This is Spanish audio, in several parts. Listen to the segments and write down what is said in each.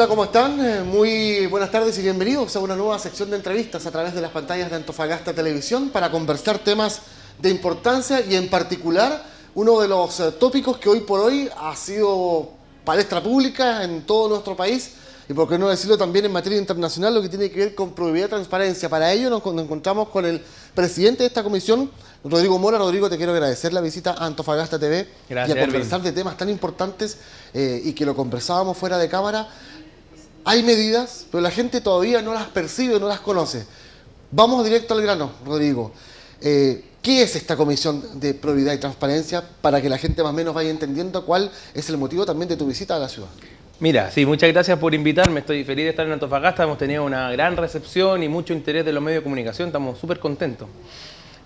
Hola, ¿cómo están? Muy buenas tardes y bienvenidos a una nueva sección de entrevistas a través de las pantallas de Antofagasta Televisión para conversar temas de importancia y en particular uno de los tópicos que hoy por hoy ha sido palestra pública en todo nuestro país y por qué no decirlo también en materia internacional, lo que tiene que ver con probidad y transparencia. Para ello nos encontramos con el presidente de esta comisión, Rodrigo Mora. Rodrigo, te quiero agradecer la visita a Antofagasta TV. Gracias, y a conversar de temas tan importantes y que lo conversábamos fuera de cámara. Hay medidas, pero la gente todavía no las percibe, no las conoce. Vamos directo al grano, Rodrigo. ¿Qué es esta comisión de probidad y transparencia para que la gente más o menos vaya entendiendo cuál es el motivo también de tu visita a la ciudad? Mira, sí, muchas gracias por invitarme. Estoy feliz de estar en Antofagasta. Hemos tenido una gran recepción y mucho interés de los medios de comunicación. Estamos súper contentos.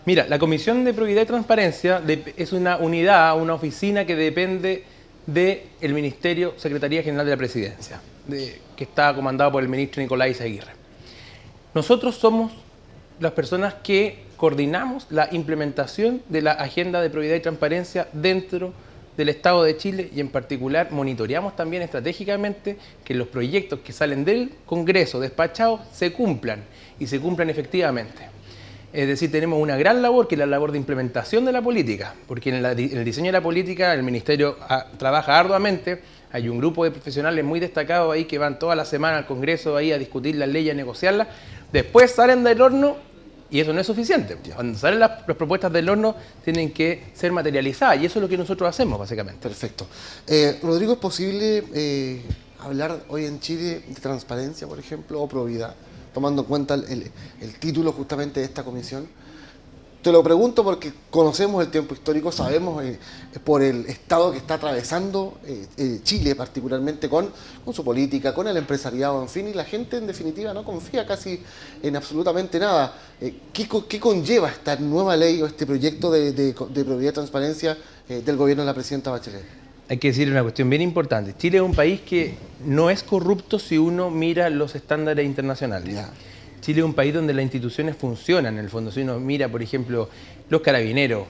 Mira, la Comisión de Probidad y Transparencia es una unidad, una oficina que depende del Ministerio Secretaría General de la Presidencia, que está comandado por el ministro Nicolás Aguirre. Nosotros somos las personas que coordinamos la implementación de la Agenda de Probidad y Transparencia dentro del Estado de Chile y en particular monitoreamos también estratégicamente que los proyectos que salen del Congreso despachados se cumplan y se cumplan efectivamente. Es decir, tenemos una gran labor que es la labor de implementación de la política, porque en el diseño de la política el Ministerio trabaja arduamente. Hay un grupo de profesionales muy destacados ahí que van toda la semana al Congreso ahí a discutir las leyes, a negociarlas. Después salen del horno y eso no es suficiente. Cuando salen las propuestas del horno tienen que ser materializadas y eso es lo que nosotros hacemos básicamente. Perfecto. Rodrigo, ¿es posible hablar hoy en Chile de transparencia, por ejemplo, o probidad, tomando en cuenta el título justamente de esta comisión? Te lo pregunto porque conocemos el tiempo histórico, sabemos por el estado que está atravesando Chile, particularmente con su política, con el empresariado, en fin, y la gente en definitiva no confía casi en absolutamente nada. ¿Qué conlleva esta nueva ley o este proyecto de probidad y transparencia del gobierno de la presidenta Bachelet? Hay que decir una cuestión bien importante. Chile es un país que no es corrupto si uno mira los estándares internacionales. Ya. Chile es un país donde las instituciones funcionan, en el fondo. Si uno mira, por ejemplo, los carabineros,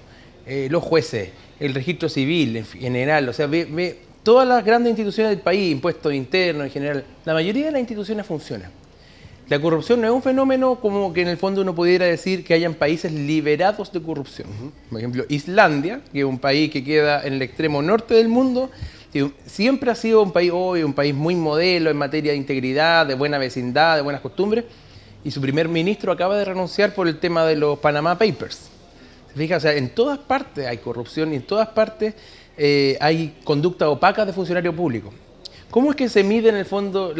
los jueces, el registro civil en general, o sea, ve todas las grandes instituciones del país, impuestos internos en general, la mayoría de las instituciones funcionan. La corrupción no es un fenómeno como que en el fondo uno pudiera decir que hayan países liberados de corrupción. Por ejemplo, Islandia, que es un país que queda en el extremo norte del mundo, siempre ha sido un país muy modelo en materia de integridad, de buena vecindad, de buenas costumbres, y su primer ministro acaba de renunciar por el tema de los Panama Papers. ¿Se fija? O sea, en todas partes hay corrupción y en todas partes hay conducta opaca de funcionarios públicos. ¿Cómo es que se mide en el fondo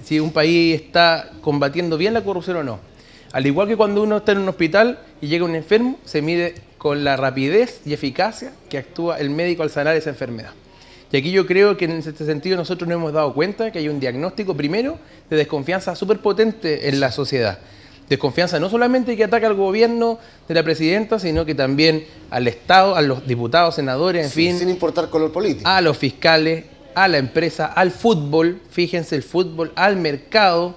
si un país está combatiendo bien la corrupción o no? Al igual que cuando uno está en un hospital y llega un enfermo, se mide con la rapidez y eficacia que actúa el médico al sanar esa enfermedad. Y aquí yo creo que en este sentido nosotros nos hemos dado cuenta que hay un diagnóstico primero de desconfianza súper potente en la sociedad. Desconfianza no solamente que ataca al gobierno de la presidenta, sino que también al Estado, a los diputados, senadores, en fin. Sin importar color político. A los fiscales, a la empresa, al fútbol, fíjense el fútbol, al mercado,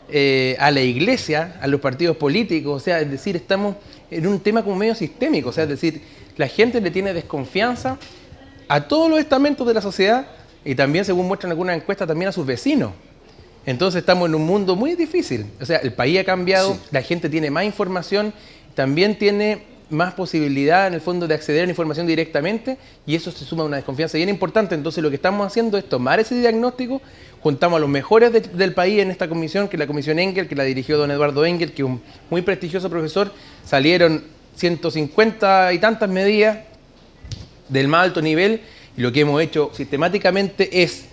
a la iglesia, a los partidos políticos. O sea, es decir, estamos en un tema como medio sistémico. O sea, es decir, la gente le tiene desconfianza a todos los estamentos de la sociedad y también, según muestran algunas encuestas, también a sus vecinos. Entonces estamos en un mundo muy difícil. O sea, el país ha cambiado, sí. La gente tiene más información, también tiene más posibilidad en el fondo de acceder a la información directamente y eso se suma a una desconfianza bien importante. Entonces lo que estamos haciendo es tomar ese diagnóstico, juntamos a los mejores del país en esta comisión, que es la Comisión Engel, que la dirigió don Eduardo Engel, que es un muy prestigioso profesor. Salieron 150 y tantas medidas del más alto nivel y lo que hemos hecho sistemáticamente es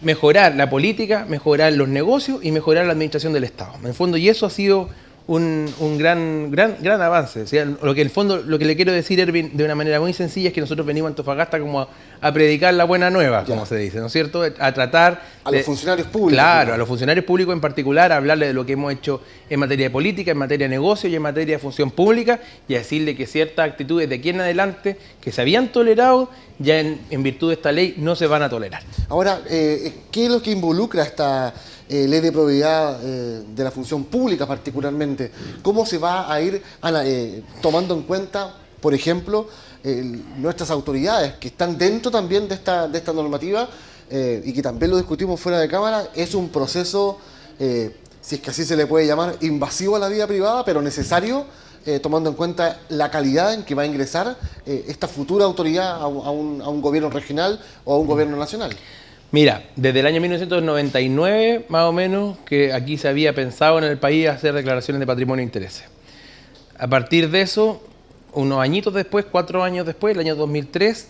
mejorar la política, mejorar los negocios y mejorar la administración del Estado. En el fondo, y eso ha sido un gran avance. O sea, lo que le quiero decir, Erwin, de una manera muy sencilla, es que nosotros venimos a Antofagasta como a predicar la buena nueva, como se dice, ¿no es cierto? A tratar a los funcionarios públicos. Claro, a los funcionarios públicos en particular, a hablarle de lo que hemos hecho en materia de política, en materia de negocio y en materia de función pública, y a decirle que ciertas actitudes de aquí en adelante que se habían tolerado, ya en virtud de esta ley no se van a tolerar. Ahora, ¿qué es lo que involucra esta ley de probidad de la función pública particularmente? ¿Cómo se va a ir tomando en cuenta, por ejemplo, nuestras autoridades que están dentro también de esta normativa y que también lo discutimos fuera de cámara, es un proceso, si es que así se le puede llamar, invasivo a la vida privada, pero necesario, tomando en cuenta la calidad en que va a ingresar esta futura autoridad a un gobierno regional o a un gobierno nacional. Mira, desde el año 1999, más o menos, que aquí se había pensado en el país hacer declaraciones de patrimonio e intereses. A partir de eso, unos añitos después, 4 años después, el año 2003,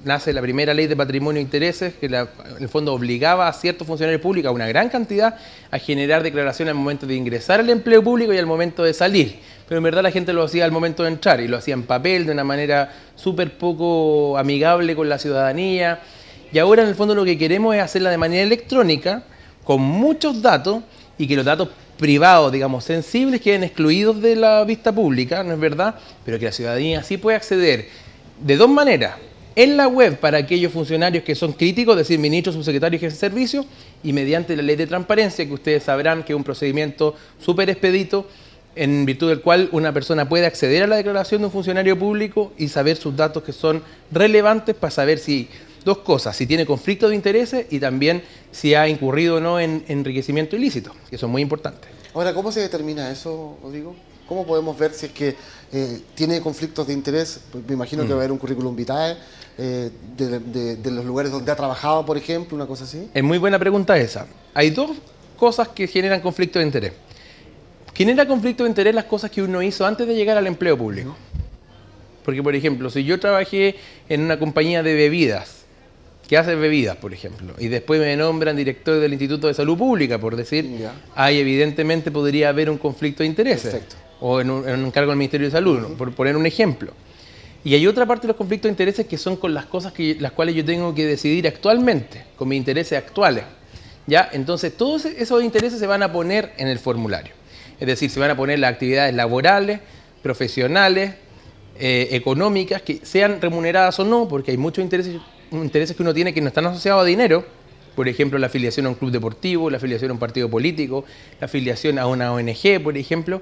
nace la primera ley de patrimonio e intereses que en el fondo obligaba a ciertos funcionarios públicos, a una gran cantidad, a generar declaraciones al momento de ingresar al empleo público y al momento de salir. Pero en verdad la gente lo hacía al momento de entrar y lo hacía en papel, de una manera súper poco amigable con la ciudadanía. Y ahora en el fondo lo que queremos es hacerla de manera electrónica, con muchos datos, y que los datos privados, digamos, sensibles, queden excluidos de la vista pública, ¿no es verdad? Pero que la ciudadanía sí puede acceder de 2 maneras. En la web para aquellos funcionarios que son críticos, es decir, ministros, subsecretarios y jefes de servicio, y mediante la ley de transparencia, que ustedes sabrán que es un procedimiento súper expedito, en virtud del cual una persona puede acceder a la declaración de un funcionario público y saber sus datos que son relevantes para saber si, 2 cosas, si tiene conflicto de intereses y también si ha incurrido o no en enriquecimiento ilícito, que son muy importantes. Ahora, ¿cómo se determina eso, Rodrigo? ¿Cómo podemos ver si es que tiene conflictos de interés? Pues me imagino que va a haber un currículum vitae de los lugares donde ha trabajado, por ejemplo, una cosa así. Es muy buena pregunta esa. Hay 2 cosas que generan conflicto de interés. Genera conflicto de interés las cosas que uno hizo antes de llegar al empleo público. Porque, por ejemplo, si yo trabajé en una compañía de bebidas, que hace bebidas, por ejemplo, y después me nombran director del Instituto de Salud Pública, por decir, ahí evidentemente podría haber un conflicto de intereses. Perfecto. O en un cargo del Ministerio de Salud, ¿no? Por poner un ejemplo. Y hay otra parte de los conflictos de intereses que son con las cosas las cuales yo tengo que decidir actualmente, con mis intereses actuales. ¿Ya? Entonces, todos esos intereses se van a poner en el formulario. Es decir, se van a poner las actividades laborales, profesionales, económicas, que sean remuneradas o no, porque hay muchos intereses que uno tiene que no están asociados a dinero. Por ejemplo, la afiliación a un club deportivo, la afiliación a un partido político, la afiliación a una ONG, por ejemplo.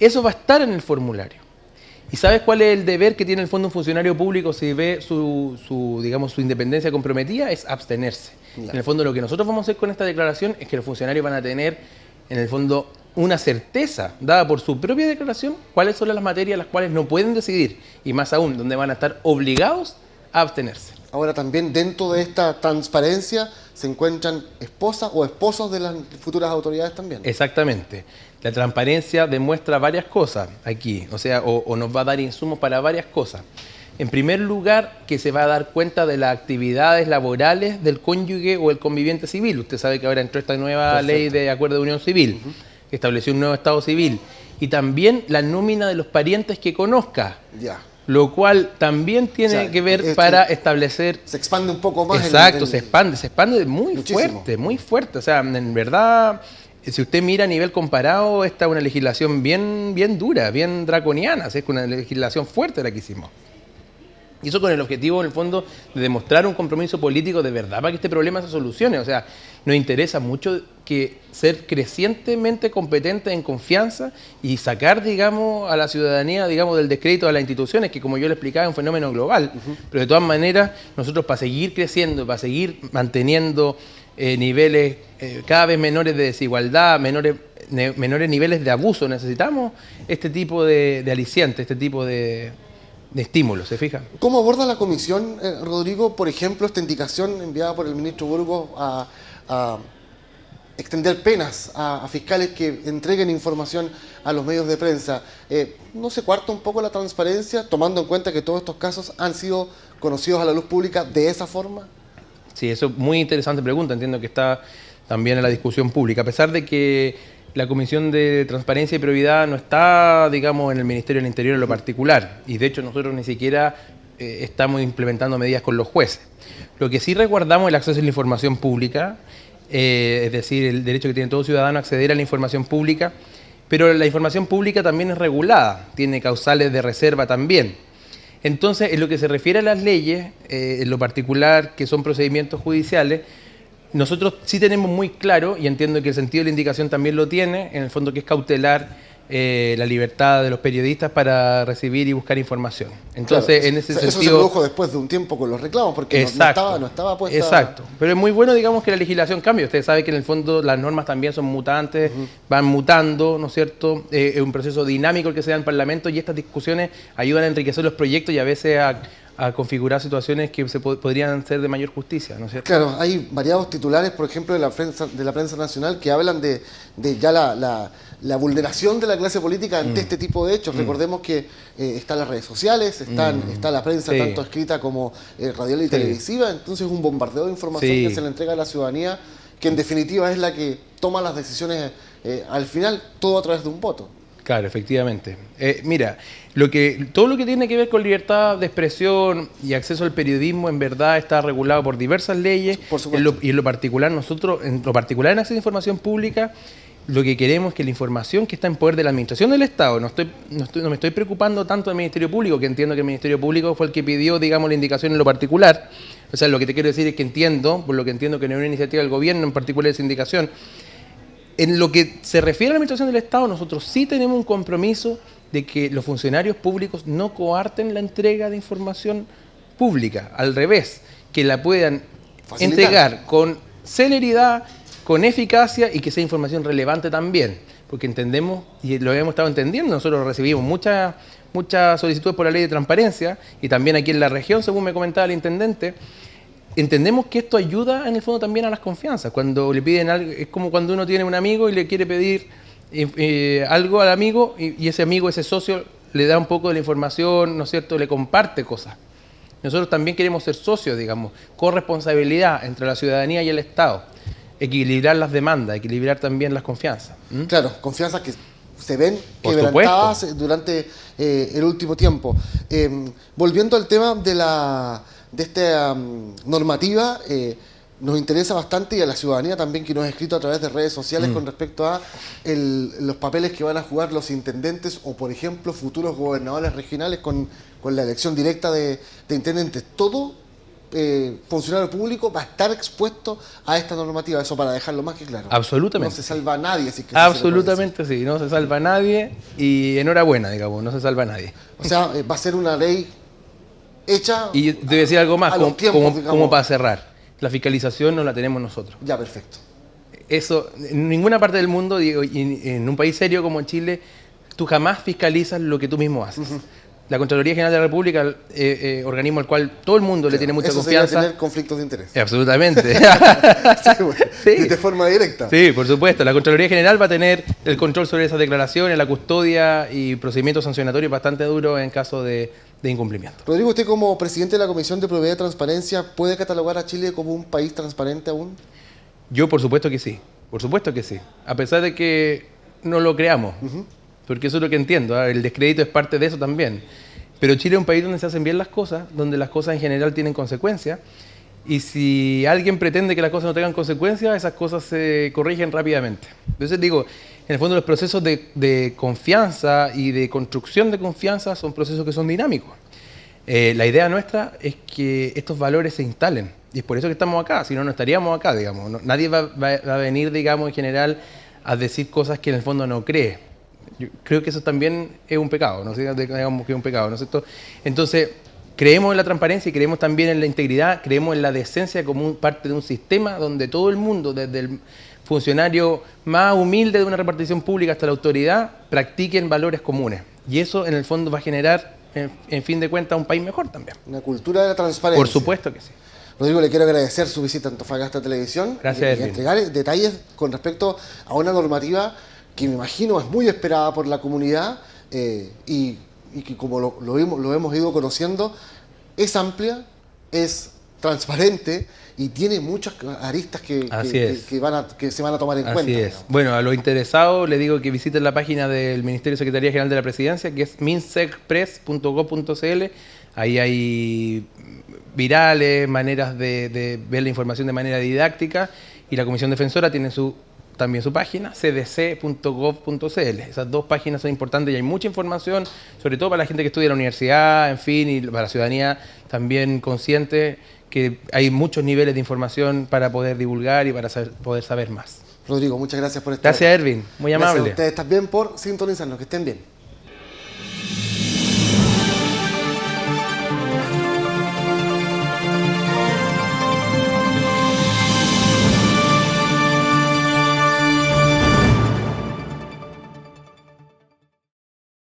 Eso va a estar en el formulario. ¿Y sabes cuál es el deber que tiene el fondo un funcionario público si ve digamos, su independencia comprometida? Es abstenerse. En el fondo, lo que nosotros vamos a hacer con esta declaración es que los funcionarios van a tener, en el fondo, una certeza dada por su propia declaración cuáles son las materias las cuales no pueden decidir y más aún, donde van a estar obligados a abstenerse. Ahora también dentro de esta transparencia se encuentran esposas o esposos de las futuras autoridades también. Exactamente. La transparencia demuestra varias cosas aquí, o sea, o nos va a dar insumos para varias cosas. En primer lugar, que se va a dar cuenta de las actividades laborales del cónyuge o el conviviente civil. Usted sabe que ahora entró esta nueva ley de acuerdo de unión civil, que estableció un nuevo estado civil. Y también la nómina de los parientes que conozca. Ya. Lo cual también tiene que ver para establecer... Se expande un poco más. Exacto, se expande muy fuerte, muy fuerte. O sea, en verdad, si usted mira a nivel comparado, esta es una legislación bien dura, bien draconiana. Es una legislación fuerte la que hicimos. Y eso con el objetivo, en el fondo, de demostrar un compromiso político de verdad para que este problema se solucione. O sea, nos interesa mucho que ser crecientemente competentes en confianza y sacar, digamos, a la ciudadanía, digamos, del descrédito a las instituciones, que como yo le explicaba es un fenómeno global. Pero de todas maneras, nosotros para seguir creciendo, para seguir manteniendo niveles cada vez menores de desigualdad, menores niveles de abuso, necesitamos este tipo de aliciente, este tipo de estímulos, ¿se fija? ¿Cómo aborda la comisión, Rodrigo, por ejemplo, esta indicación enviada por el ministro Burgos a extender penas a fiscales que entreguen información a los medios de prensa? ¿No se cuarta un poco la transparencia, tomando en cuenta que todos estos casos han sido conocidos a la luz pública de esa forma? Sí, eso es muy interesante pregunta, entiendo que está también en la discusión pública, a pesar de que la Comisión de Transparencia y Probidad no está, digamos, en el Ministerio del Interior en lo particular, y de hecho nosotros ni siquiera estamos implementando medidas con los jueces. Lo que sí resguardamos es el acceso a la información pública, es decir, el derecho que tiene todo ciudadano a acceder a la información pública, pero la información pública también es regulada, tiene causales de reserva también. Entonces, en lo que se refiere a las leyes, en lo particular que son procedimientos judiciales, nosotros sí tenemos muy claro, y entiendo que el sentido de la indicación también lo tiene, en el fondo que es cautelar la libertad de los periodistas para recibir y buscar información. Entonces, claro, en ese sentido... Eso se produjo después de un tiempo con los reclamos, porque no estaba puesta... Exacto. Pero es muy bueno, digamos, que la legislación cambie. Ustedes saben que en el fondo las normas también son mutantes, van mutando, ¿no es cierto? Es un proceso dinámico el que se da en el Parlamento y estas discusiones ayudan a enriquecer los proyectos y a veces a configurar situaciones que podrían ser de mayor justicia, ¿no es cierto? Claro, hay variados titulares, por ejemplo, de la prensa nacional que hablan de ya la vulneración de la clase política ante este tipo de hechos. Recordemos que están las redes sociales, está la prensa tanto escrita como radial y televisiva, entonces un bombardeo de información que se le entrega a la ciudadanía, que en definitiva es la que toma las decisiones al final, todo a través de un voto. Claro, efectivamente. Mira, todo lo que tiene que ver con libertad de expresión y acceso al periodismo en verdad está regulado por diversas leyes. Por supuesto. Y en lo particular nosotros, en acceso a información pública, lo que queremos es que la información que está en poder de la administración del Estado, no me estoy preocupando tanto del Ministerio Público, que entiendo que el Ministerio Público fue el que pidió, digamos, la indicación en lo particular. O sea, lo que te quiero decir es que por lo que entiendo que no es una iniciativa del gobierno, en particular esa indicación. En lo que se refiere a la administración del Estado, nosotros sí tenemos un compromiso de que los funcionarios públicos no coarten la entrega de información pública, al revés, que la puedan entregar con celeridad, con eficacia y que sea información relevante también, porque entendemos, y lo hemos estado entendiendo, nosotros recibimos muchas solicitudes por la ley de transparencia y también aquí en la región, según me comentaba el intendente. Entendemos que esto ayuda en el fondo también a las confianzas. Cuando le piden algo, es como cuando uno tiene un amigo y le quiere pedir algo al amigo y ese amigo, ese socio, le da un poco de la información, ¿no es cierto?, le comparte cosas. Nosotros también queremos ser socios, digamos, corresponsabilidad entre la ciudadanía y el Estado, equilibrar las demandas, equilibrar también las confianzas. Claro, confianzas que se ven quebrantadas durante el último tiempo. Volviendo al tema de esta normativa, nos interesa bastante, y a la ciudadanía también, que nos ha escrito a través de redes sociales con respecto a los papeles que van a jugar los intendentes o, por ejemplo, futuros gobernadores regionales con la elección directa de intendentes. Todo funcionario público va a estar expuesto a esta normativa, eso para dejarlo más que claro. Absolutamente. No se salva a nadie. Así que absolutamente sí, no se salva a nadie y enhorabuena, digamos, no se salva a nadie. O sea, va a ser una ley hecha. Y te voy a decir algo más, como para cerrar. La fiscalización no la tenemos nosotros. Ya, perfecto. Eso, en ninguna parte del mundo, digo, y en un país serio como Chile, tú jamás fiscalizas lo que tú mismo haces. La Contraloría General de la República, organismo al cual todo el mundo le tiene mucha confianza. Eso tener conflictos de interés. Absolutamente. Sí, bueno, sí. De forma directa. Sí, por supuesto. La Contraloría General va a tener el control sobre esas declaraciones, la custodia y procedimientos sancionatorios bastante duros en caso de incumplimiento. Rodrigo, usted como presidente de la Comisión de Probidad y Transparencia, ¿puede catalogar a Chile como un país transparente aún? Yo por supuesto que sí, a pesar de que no lo creamos, porque eso es lo que entiendo, el descrédito es parte de eso también. Pero Chile es un país donde se hacen bien las cosas, donde las cosas en general tienen consecuencias, y si alguien pretende que las cosas no tengan consecuencias, esas cosas se corrigen rápidamente. Entonces digo, en el fondo los procesos de confianza y de construcción de confianza son procesos que son dinámicos. La idea nuestra es que estos valores se instalen, y es por eso que estamos acá, si no, no estaríamos acá, digamos. Nadie va a venir, digamos, en general a decir cosas que en el fondo no cree. Yo creo que eso también es un pecado, ¿no? Digamos que es un pecado, ¿no es cierto? Entonces, creemos en la transparencia y creemos también en la integridad, creemos en la decencia como parte de un sistema donde todo el mundo, desde el funcionario más humilde de una repartición pública hasta la autoridad, practiquen valores comunes. Y eso, en el fondo, va a generar, en fin de cuentas, un país mejor también. Una cultura de la transparencia. Por supuesto que sí. Rodrigo, le quiero agradecer su visita a Antofagasta Televisión. Gracias, y entregar detalles con respecto a una normativa que me imagino es muy esperada por la comunidad y que, como lo hemos ido conociendo, es amplia, es transparente y tiene muchas aristas que se van a tomar en cuenta. Así es. Bueno, a los interesados les digo que visiten la página del Ministerio de Secretaría General de la Presidencia, que es minsecpress.gov.cl. Ahí hay virales, maneras de ver la información de manera didáctica, y la Comisión Defensora tiene también su página, cdc.gov.cl. Esas dos páginas son importantes y hay mucha información, sobre todo para la gente que estudia en la universidad, en fin, y para la ciudadanía también consciente que hay muchos niveles de información para poder divulgar y para poder saber más. Rodrigo, muchas gracias por estar Gracias, Erwin. Muy Gracias amable. a ustedes también por sintonizarnos. Que estén bien.